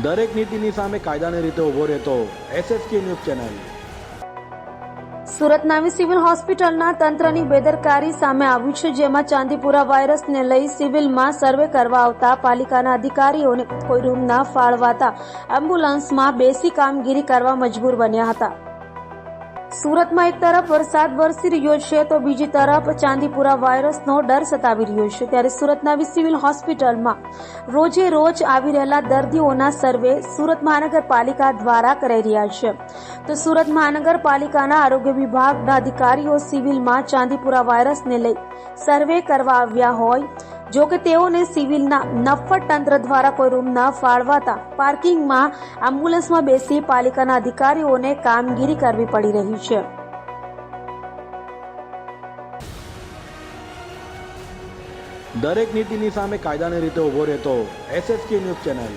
દરેક નીતિની સામે કાયદાની રીતે ઊભો રહેતો એસએસકે ન્યૂઝ ચેનલ। સુરત નવી સિવિલ હોસ્પિટલના તંત્રની બેદરકારી સામે આવ્યું છે, જેમાં ચાંદીપુરા વાયરસને લઈ સિવિલમાં સર્વે કરવા આવતા પાલિકાના અધિકારીઓને કોઈ રૂમ ન ફાળવાતા એમ્બ્યુલન્સમાં બેસી કામગીરી કરવા મજબૂર બન્યા હતા। સુરતમાં એક તરફ વરસાદ વરસી રહ્યો છે તો બીજી તરફ ચાંદીપુરા વાયરસનો ડર સતાવી રહ્યો છે, ત્યારે સુરત નવી સિવિલ હોસ્પિટલમાં રોજે રોજ આવી રહેલા દર્દીઓના સર્વે સુરત મહાનગરપાલિકા દ્વારા કરાઈ રહ્યા છે। તો સુરત મહાનગરપાલિકાના આરોગ્ય વિભાગના અધિકારીઓ સિવિલમાં ચાંદીપુરા વાયરસને લઈ સર્વે કરવા આવ્યા હોય, જો કે તેઓને સિવિલના નફ્ફટ તંત્ર દ્વારા કોઈ રૂમ ન ફાળવાતા પાર્કિંગમાં એમ્બ્યુલન્સમાં બેસી પાલિકાના અધિકારીઓને કામગીરી કરવી પડી રહી છે। દરેક નીતિની સામે કાયદાની રીતે ઊભો રહેતો એસએસકે ન્યૂઝ ચેનલ।